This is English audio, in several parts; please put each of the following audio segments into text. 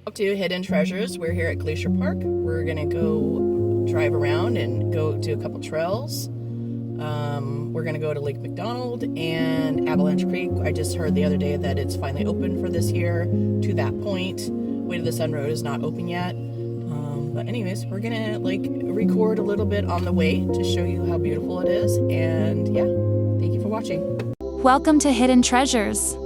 Up to Hidden Treasures. We're here at Glacier Park. We're gonna go drive around and go do a couple trails. We're gonna go to Lake McDonald and Avalanche Creek. I just heard the other day that it's finally open for this year. To that point, Way to the Sun Road is not open yet. But anyways, we're gonna record a little bit on the way to show you how beautiful it is. And yeah, thank you for watching. Welcome to Hidden Treasures.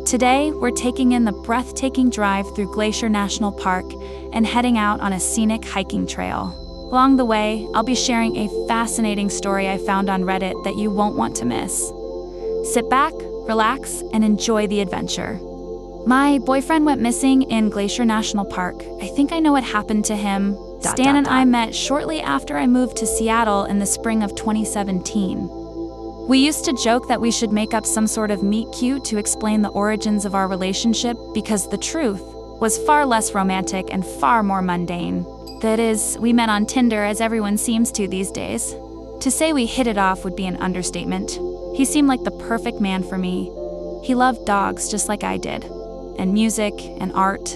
Today, we're taking in the breathtaking drive through Glacier National Park and heading out on a scenic hiking trail. Along the way, I'll be sharing a fascinating story I found on Reddit that you won't want to miss. Sit back, relax, and enjoy the adventure. My boyfriend went missing in Glacier National Park. I think I know what happened to him. Stan and I met shortly after I moved to Seattle in the spring of 2017. We used to joke that we should make up some sort of meet cute to explain the origins of our relationship because the truth was far less romantic and far more mundane. That is, we met on Tinder as everyone seems to these days. To say we hit it off would be an understatement. He seemed like the perfect man for me. He loved dogs just like I did, and music and art.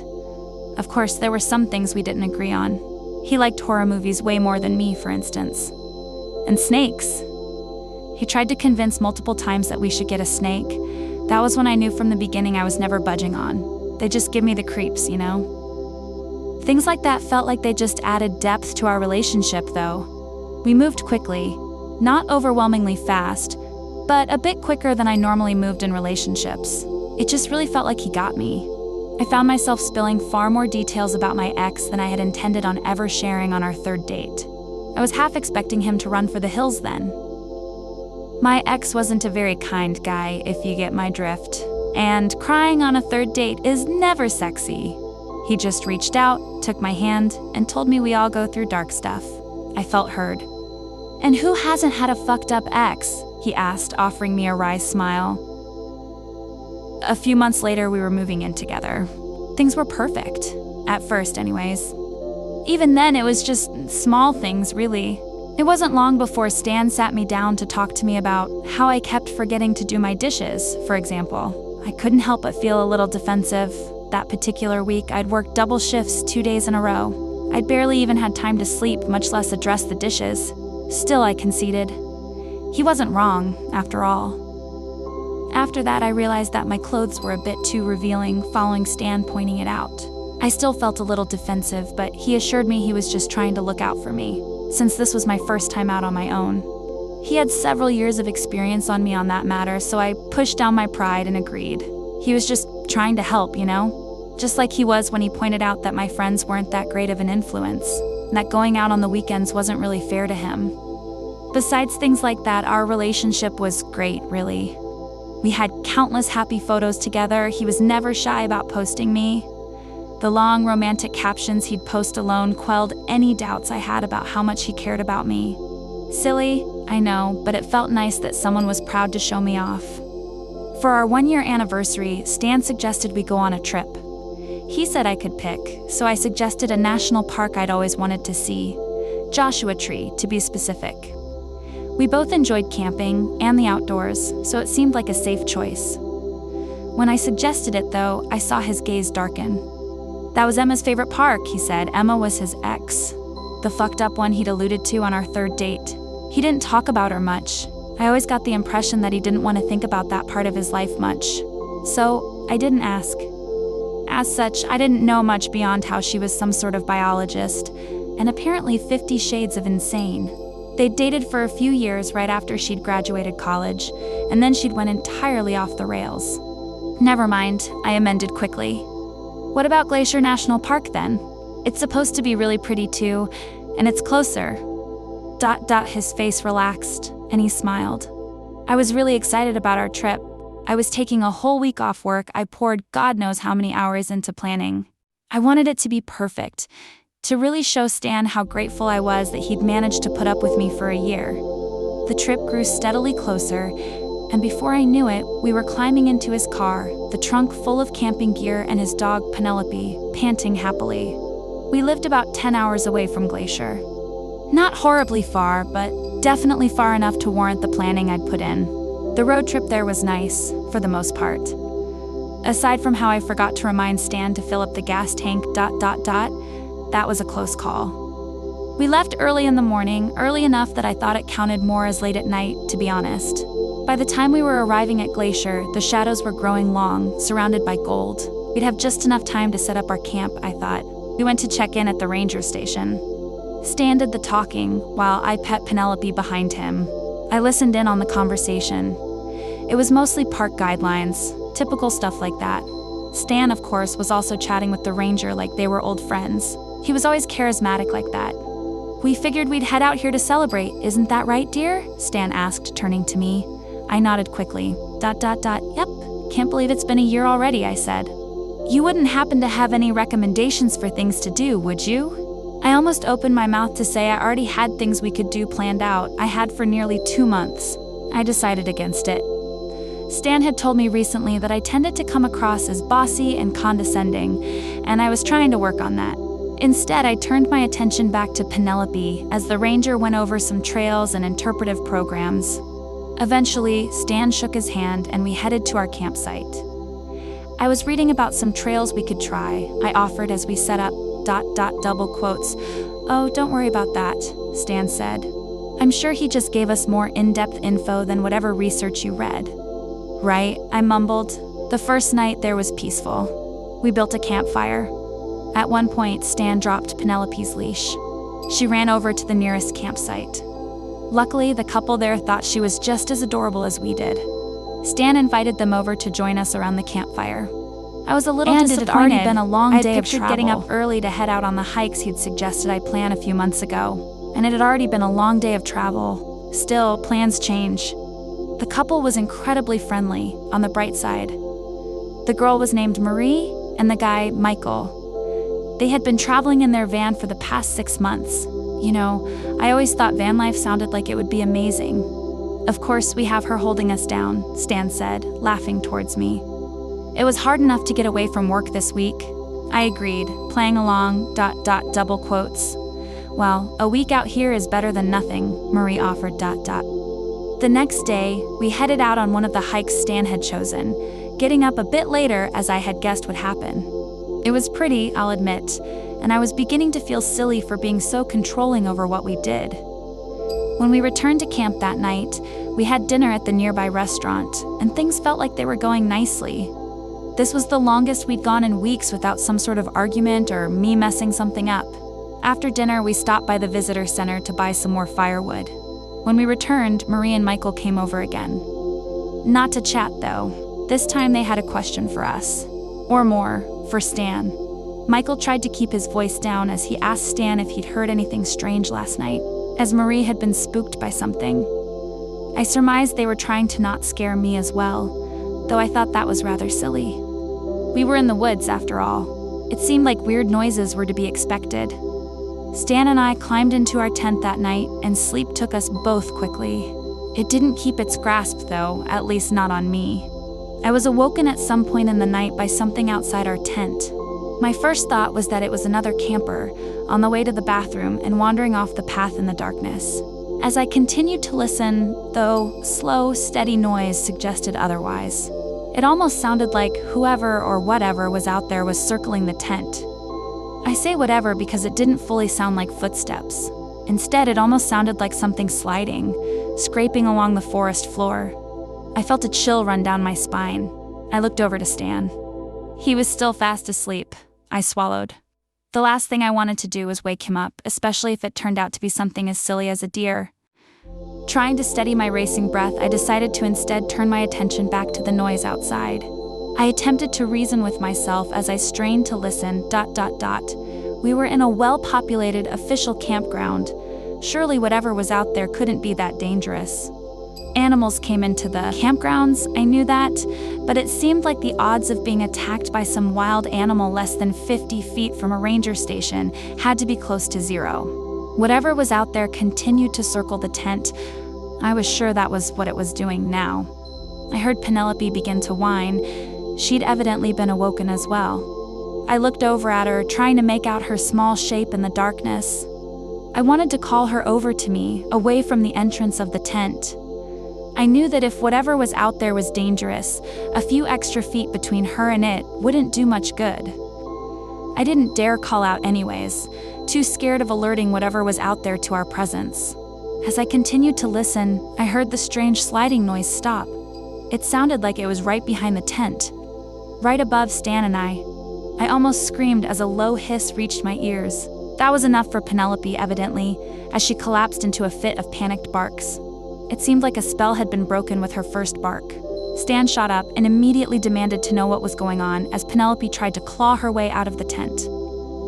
Of course, there were some things we didn't agree on. He liked horror movies way more than me, for instance. And snakes. He tried to convince multiple times that we should get a snake. That was when I knew from the beginning I was never budging on. They just give me the creeps, you know? Things like that felt like they just added depth to our relationship, though. We moved quickly, not overwhelmingly fast, but a bit quicker than I normally moved in relationships. It just really felt like he got me. I found myself spilling far more details about my ex than I had intended on ever sharing on our third date. I was half expecting him to run for the hills then. My ex wasn't a very kind guy, if you get my drift. And crying on a third date is never sexy. He just reached out, took my hand, and told me we all go through dark stuff. I felt heard. "And who hasn't had a fucked up ex?" he asked, offering me a wry smile. A few months later, we were moving in together. Things were perfect. At first, anyways. Even then, it was just small things, really. It wasn't long before Stan sat me down to talk to me about how I kept forgetting to do my dishes, for example. I couldn't help but feel a little defensive. That particular week, I'd worked double shifts 2 days in a row. I'd barely even had time to sleep, much less address the dishes. Still, I conceded. He wasn't wrong, after all. After that, I realized that my clothes were a bit too revealing, following Stan pointing it out. I still felt a little defensive, but he assured me he was just trying to look out for me, since this was my first time out on my own. He had several years of experience on me on that matter, so I pushed down my pride and agreed. He was just trying to help, you know? Just like he was when he pointed out that my friends weren't that great of an influence, and that going out on the weekends wasn't really fair to him. Besides things like that, our relationship was great, really. We had countless happy photos together. He was never shy about posting me. The long, romantic captions he'd post alone quelled any doubts I had about how much he cared about me. Silly, I know, but it felt nice that someone was proud to show me off. For our 1-year anniversary, Stan suggested we go on a trip. He said I could pick, so I suggested a national park I'd always wanted to see. Joshua Tree, to be specific. We both enjoyed camping and the outdoors, so it seemed like a safe choice. When I suggested it, though, I saw his gaze darken. "That was Emma's favorite park," he said. Emma was his ex. The fucked up one he'd alluded to on our third date. He didn't talk about her much. I always got the impression that he didn't want to think about that part of his life much. So, I didn't ask. As such, I didn't know much beyond how she was some sort of biologist, and apparently 50 shades of insane. They'd dated for a few years right after she'd graduated college, and then she'd went entirely off the rails. Never mind, I amended quickly. "What about Glacier National Park, then? It's supposed to be really pretty too, and it's closer." His face relaxed, and he smiled. I was really excited about our trip. I was taking a whole week off work. I poured God knows how many hours into planning. I wanted it to be perfect, to really show Stan how grateful I was that he'd managed to put up with me for a year. The trip grew steadily closer, and before I knew it, we were climbing into his car, the trunk full of camping gear and his dog Penelope, panting happily. We lived about 10 hours away from Glacier. Not horribly far, but definitely far enough to warrant the planning I'd put in. The road trip there was nice, for the most part. Aside from how I forgot to remind Stan to fill up the gas tank, that was a close call. We left early in the morning, early enough that I thought it counted more as late at night, to be honest. By the time we were arriving at Glacier, the shadows were growing long, surrounded by gold. We'd have just enough time to set up our camp, I thought. We went to check in at the ranger station. Stan did the talking, while I pet Penelope behind him. I listened in on the conversation. It was mostly park guidelines, typical stuff like that. Stan, of course, was also chatting with the ranger like they were old friends. He was always charismatic like that. "We figured we'd head out here to celebrate, isn't that right, dear?" Stan asked, turning to me. I nodded quickly. Yep, can't believe it's been a year already, I said. "You wouldn't happen to have any recommendations for things to do, would you?" I almost opened my mouth to say I already had things we could do planned out. I had for nearly 2 months. I decided against it. Stan had told me recently that I tended to come across as bossy and condescending, and I was trying to work on that. Instead, I turned my attention back to Penelope as the ranger went over some trails and interpretive programs. Eventually, Stan shook his hand and we headed to our campsite. I was reading about some trails we could try, I offered as we set up, double quotes. "Oh, don't worry about that," Stan said. "I'm sure he just gave us more in-depth info than whatever research you read." "Right," I mumbled. The first night there was peaceful. We built a campfire. At one point, Stan dropped Penelope's leash. She ran over to the nearest campsite. Luckily, the couple there thought she was just as adorable as we did. Stan invited them over to join us around the campfire. I was a little disappointed. It had already been a long day of travel. Getting up early to head out on the hikes he'd suggested I plan a few months ago, and it had already been a long day of travel. Still, plans change. The couple was incredibly friendly, on the bright side. The girl was named Marie, and the guy, Michael. They had been traveling in their van for the past 6 months. You know, I always thought van life sounded like it would be amazing. "Of course, we have her holding us down," Stan said, laughing towards me. "It was hard enough to get away from work this week." I agreed, playing along, double quotes. "Well, a week out here is better than nothing," Marie offered, The next day, we headed out on one of the hikes Stan had chosen, getting up a bit later as I had guessed would happen. It was pretty, I'll admit, and I was beginning to feel silly for being so controlling over what we did. When we returned to camp that night, we had dinner at the nearby restaurant, and things felt like they were going nicely. This was the longest we'd gone in weeks without some sort of argument or me messing something up. After dinner, we stopped by the visitor center to buy some more firewood. When we returned, Marie and Michael came over again. Not to chat, though. This time they had a question for us. Or more, for Stan. Michael tried to keep his voice down as he asked Stan if he'd heard anything strange last night, as Marie had been spooked by something. I surmised they were trying to not scare me as well, though I thought that was rather silly. We were in the woods, after all. It seemed like weird noises were to be expected. Stan and I climbed into our tent that night, and sleep took us both quickly. It didn't keep its grasp, though, at least not on me. I was awoken at some point in the night by something outside our tent. My first thought was that it was another camper, on the way to the bathroom and wandering off the path in the darkness. As I continued to listen, though, slow, steady noise suggested otherwise. It almost sounded like whoever or whatever was out there was circling the tent. I say whatever because it didn't fully sound like footsteps. Instead, it almost sounded like something sliding, scraping along the forest floor. I felt a chill run down my spine. I looked over to Stan. He was still fast asleep. I swallowed. The last thing I wanted to do was wake him up, especially if it turned out to be something as silly as a deer. Trying to steady my racing breath, I decided to instead turn my attention back to the noise outside. I attempted to reason with myself as I strained to listen, We were in a well-populated official campground. Surely whatever was out there couldn't be that dangerous. Animals came into the campgrounds, I knew that, but it seemed like the odds of being attacked by some wild animal less than 50 feet from a ranger station had to be close to zero. Whatever was out there continued to circle the tent. I was sure that was what it was doing now. I heard Penelope begin to whine. She'd evidently been awoken as well. I looked over at her, trying to make out her small shape in the darkness. I wanted to call her over to me, away from the entrance of the tent. I knew that if whatever was out there was dangerous, a few extra feet between her and it wouldn't do much good. I didn't dare call out anyways, too scared of alerting whatever was out there to our presence. As I continued to listen, I heard the strange sliding noise stop. It sounded like it was right behind the tent, right above Stan and I. I almost screamed as a low hiss reached my ears. That was enough for Penelope, evidently, as she collapsed into a fit of panicked barks. It seemed like a spell had been broken with her first bark. Stan shot up and immediately demanded to know what was going on as Penelope tried to claw her way out of the tent.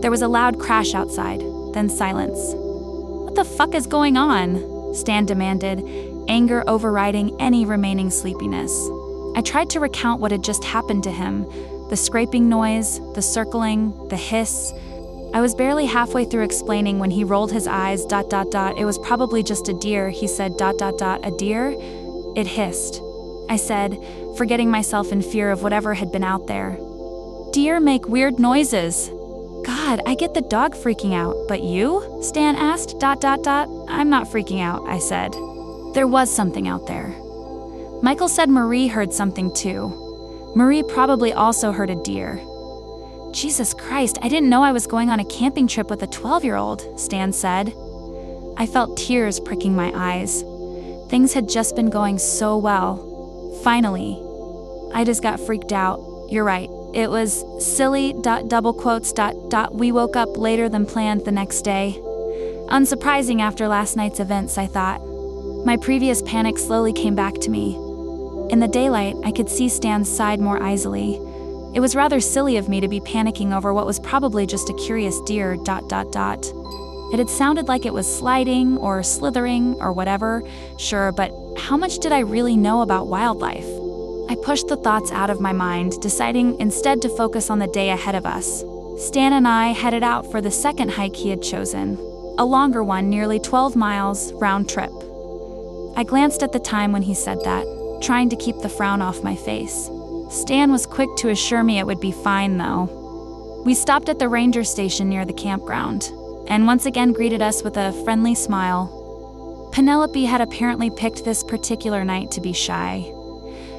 There was a loud crash outside, then silence. "What the fuck is going on?" Stan demanded, anger overriding any remaining sleepiness. I tried to recount what had just happened to him, the scraping noise, the circling, the hiss. I was barely halfway through explaining when he rolled his eyes, ... It was probably just a deer, he said, ... A deer? It hissed. I said, forgetting myself in fear of whatever had been out there. Deer make weird noises. God, I get the dog freaking out, but you? Stan asked, ... I'm not freaking out, I said. There was something out there. Michael said Marie heard something too. Marie probably also heard a deer. Jesus Christ, I didn't know I was going on a camping trip with a 12-year-old, Stan said. I felt tears pricking my eyes. Things had just been going so well. Finally. I just got freaked out. You're right. It was silly, ... We woke up later than planned the next day. Unsurprising after last night's events, I thought. My previous panic slowly came back to me. In the daylight, I could see Stan's side more easily. It was rather silly of me to be panicking over what was probably just a curious deer, ... It had sounded like it was sliding or slithering or whatever, sure, but how much did I really know about wildlife? I pushed the thoughts out of my mind, deciding instead to focus on the day ahead of us. Stan and I headed out for the second hike he had chosen, a longer one, nearly 12 miles, round trip. I glanced at the time when he said that, trying to keep the frown off my face. Stan was quick to assure me it would be fine, though. We stopped at the ranger station near the campground, and once again greeted us with a friendly smile. Penelope had apparently picked this particular night to be shy,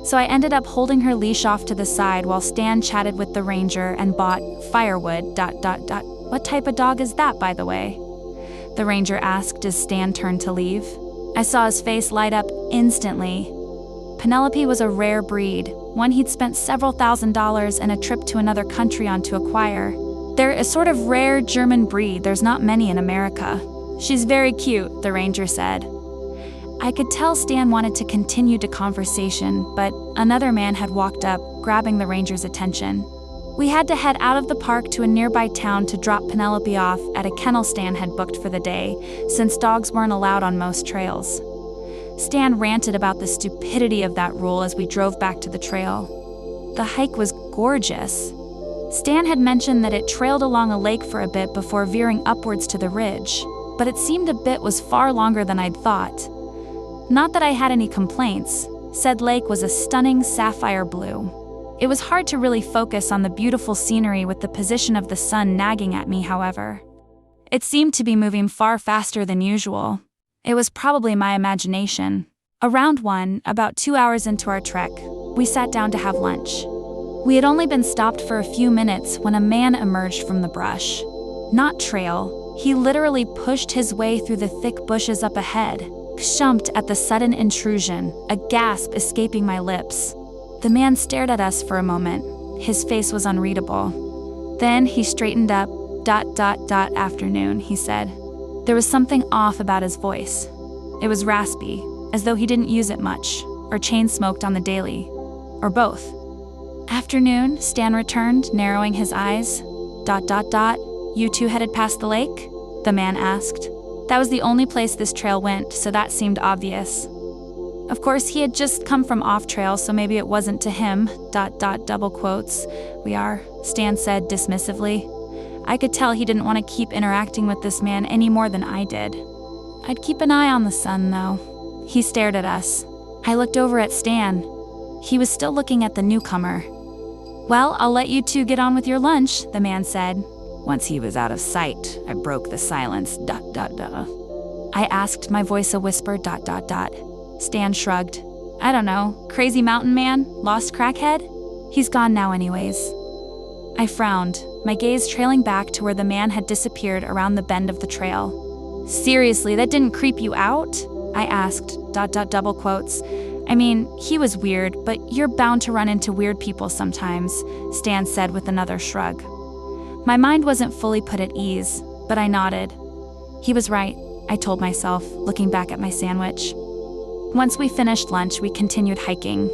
so I ended up holding her leash off to the side while Stan chatted with the ranger and bought firewood, ... What type of dog is that, by the way? The ranger asked as Stan turned to leave. I saw his face light up instantly. Penelope was a rare breed, one he'd spent several $1,000s and a trip to another country on to acquire. They're a sort of rare German breed, there's not many in America. She's very cute, the ranger said. I could tell Stan wanted to continue the conversation, but another man had walked up, grabbing the ranger's attention. We had to head out of the park to a nearby town to drop Penelope off at a kennel Stan had booked for the day, since dogs weren't allowed on most trails. Stan ranted about the stupidity of that rule as we drove back to the trail. The hike was gorgeous. Stan had mentioned that it trailed along a lake for a bit before veering upwards to the ridge, but it seemed a bit was far longer than I'd thought. Not that I had any complaints. Said lake was a stunning sapphire blue. It was hard to really focus on the beautiful scenery with the position of the sun nagging at me, however. It seemed to be moving far faster than usual. It was probably my imagination. Around 1, about 2 hours into our trek, we sat down to have lunch. We had only been stopped for a few minutes when a man emerged from the brush. Not trail, he literally pushed his way through the thick bushes up ahead, jumped at the sudden intrusion, a gasp escaping my lips. The man stared at us for a moment. His face was unreadable. Then he straightened up, ... Afternoon, he said. There was something off about his voice. It was raspy, as though he didn't use it much, or chain smoked on the daily, or both. Afternoon, Stan returned, narrowing his eyes. ... You two headed past the lake? The man asked. That was the only place this trail went, so that seemed obvious. Of course, he had just come from off-trail, so maybe it wasn't to him, ... Double quotes. We are, Stan said dismissively. I could tell he didn't want to keep interacting with this man any more than I did. I'd keep an eye on the sun, though. He stared at us. I looked over at Stan. He was still looking at the newcomer. Well, I'll let you two get on with your lunch, the man said. Once he was out of sight, I broke the silence, ... I asked, my voice a whisper, ... Stan shrugged. I don't know, crazy mountain man? Lost crackhead? He's gone now anyways. I frowned, my gaze trailing back to where the man had disappeared around the bend of the trail. Seriously, that didn't creep you out? I asked, double quotes. I mean, he was weird, but you're bound to run into weird people sometimes, Stan said with another shrug. My mind wasn't fully put at ease, but I nodded. He was right, I told myself, looking back at my sandwich. Once we finished lunch, we continued hiking.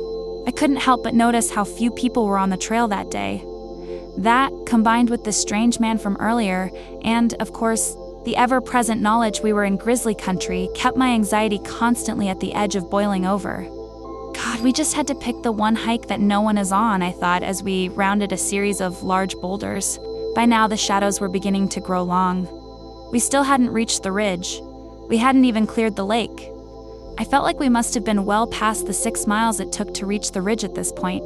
I couldn't help but notice how few people were on the trail that day. That, combined with the strange man from earlier, and, of course, the ever-present knowledge we were in grizzly country, kept my anxiety constantly at the edge of boiling over. God, we just had to pick the one hike that no one is on, I thought, as we rounded a series of large boulders. By now, the shadows were beginning to grow long. We still hadn't reached the ridge. We hadn't even cleared the lake. I felt like we must have been well past the 6 miles it took to reach the ridge at this point.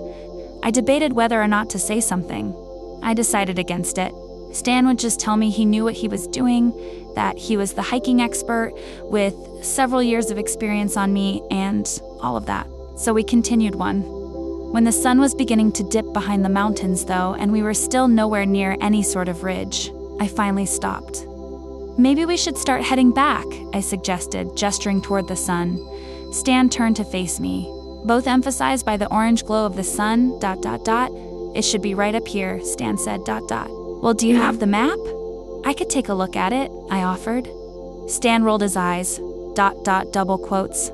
I debated whether or not to say something. I decided against it. Stan would just tell me he knew what he was doing, that he was the hiking expert with several years of experience on me, and all of that. So we continued on. When the sun was beginning to dip behind the mountains, though, and we were still nowhere near any sort of ridge, I finally stopped. Maybe we should start heading back, I suggested, gesturing toward the sun. Stan turned to face me, both emphasized by the orange glow of the sun, ... It should be right up here, Stan said, ... Well, do you have the map? I could take a look at it, I offered. Stan rolled his eyes, ... double quotes.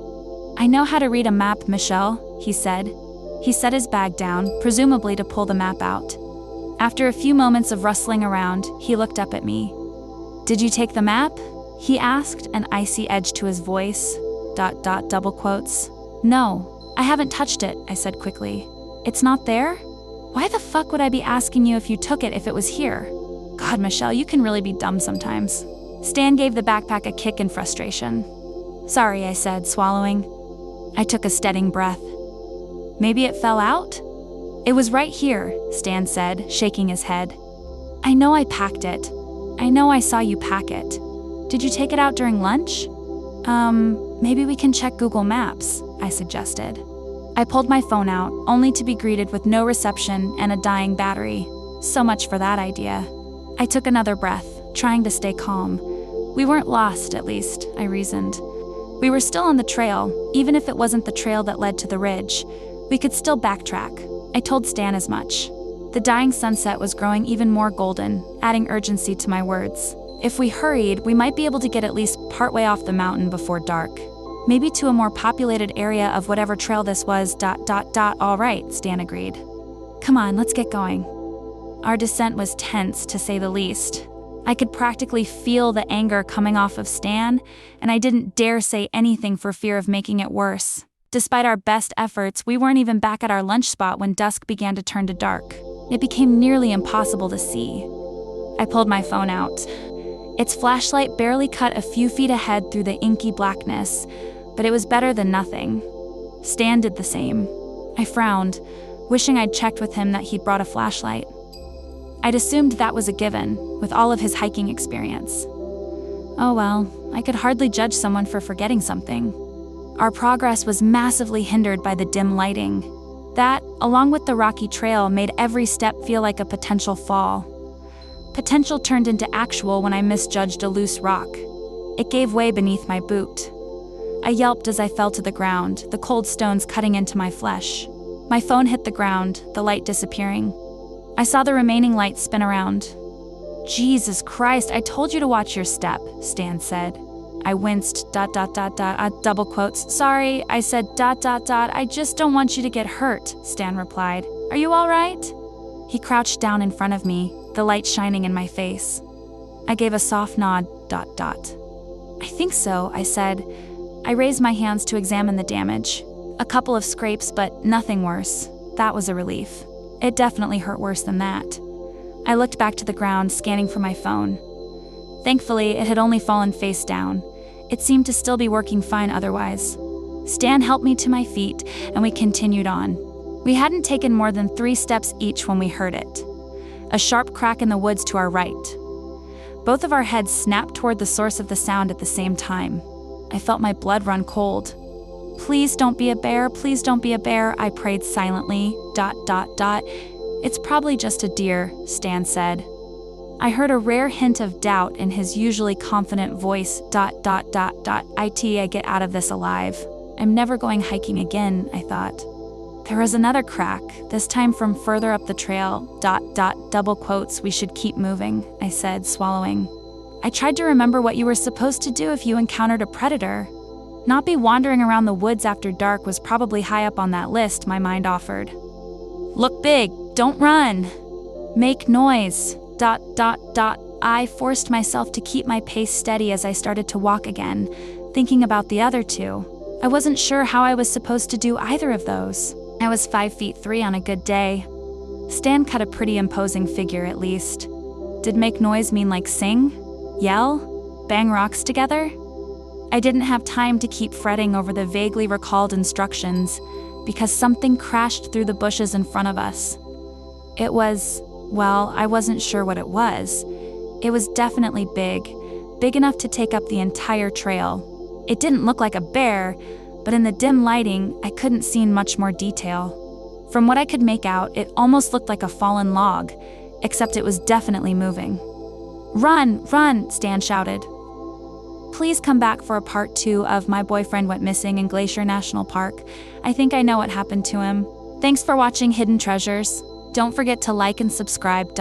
I know how to read a map, Michelle, he said. He set his bag down, presumably to pull the map out. After a few moments of rustling around, he looked up at me. Did you take the map? He asked, an icy edge to his voice, ... double quotes. No, I haven't touched it, I said quickly. It's not there? Why the fuck would I be asking you if you took it if it was here? God, Michelle, you can really be dumb sometimes. Stan gave the backpack a kick in frustration. Sorry, I said, swallowing. I took a steadying breath. Maybe it fell out? It was right here, Stan said, shaking his head. I know I packed it. I know I saw you pack it. Did you take it out during lunch? Maybe we can check Google Maps, I suggested. I pulled my phone out, only to be greeted with no reception and a dying battery. So much for that idea. I took another breath, trying to stay calm. We weren't lost, at least, I reasoned. We were still on the trail, even if it wasn't the trail that led to the ridge. We could still backtrack. I told Stan as much. The dying sunset was growing even more golden, adding urgency to my words. If we hurried, we might be able to get at least partway off the mountain before dark. Maybe to a more populated area of whatever trail this was, ... All right, Stan agreed. Come on, let's get going. Our descent was tense, to say the least. I could practically feel the anger coming off of Stan, and I didn't dare say anything for fear of making it worse. Despite our best efforts, we weren't even back at our lunch spot when dusk began to turn to dark. It became nearly impossible to see. I pulled my phone out. Its flashlight barely cut a few feet ahead through the inky blackness, but it was better than nothing. Stan did the same. I frowned, wishing I'd checked with him that he'd brought a flashlight. I'd assumed that was a given, with all of his hiking experience. Oh well, I could hardly judge someone for forgetting something. Our progress was massively hindered by the dim lighting. That, along with the rocky trail, made every step feel like a potential fall. Potential turned into actual when I misjudged a loose rock. It gave way beneath my boot. I yelped as I fell to the ground, the cold stones cutting into my flesh. My phone hit the ground, the light disappearing. I saw the remaining lights spin around. Jesus Christ, I told you to watch your step, Stan said. I winced, ... double quotes. Sorry, I said ... I just don't want you to get hurt, Stan replied. Are you all right? He crouched down in front of me, the light shining in my face. I gave a soft nod, ... I think so, I said. I raised my hands to examine the damage. A couple of scrapes, but nothing worse. That was a relief. It definitely hurt worse than that. I looked back to the ground, scanning for my phone. Thankfully, it had only fallen face down. It seemed to still be working fine otherwise. Stan helped me to my feet, and we continued on. We hadn't taken more than 3 steps each when we heard it. A sharp crack in the woods to our right. Both of our heads snapped toward the source of the sound at the same time. I felt my blood run cold. Please don't be a bear, please don't be a bear, I prayed silently. ... It's probably just a deer, Stan said. I heard a rare hint of doubt in his usually confident voice. ... I get out of this alive. I'm never going hiking again, I thought. There was another crack, this time from further up the trail. ... Double quotes, we should keep moving, I said, swallowing. I tried to remember what you were supposed to do if you encountered a predator. Not be wandering around the woods after dark was probably high up on that list, my mind offered. Look big, don't run. Make noise. ... I forced myself to keep my pace steady as I started to walk again, thinking about the other two. I wasn't sure how I was supposed to do either of those. I was 5'3" on a good day. Stan cut a pretty imposing figure, at least. Did make noise mean like sing? Yell? Bang rocks together? I didn't have time to keep fretting over the vaguely recalled instructions, because something crashed through the bushes in front of us. It was, well, I wasn't sure what it was. It was definitely big enough to take up the entire trail. It didn't look like a bear, but in the dim lighting, I couldn't see much more detail. From what I could make out, it almost looked like a fallen log, except it was definitely moving. Run, run, Stan shouted. Please come back for a part 2 of My Boyfriend Went Missing in Glacier National Park. I think I know what happened to him. Thanks for watching Hidden Treasures. Don't forget to like and subscribe.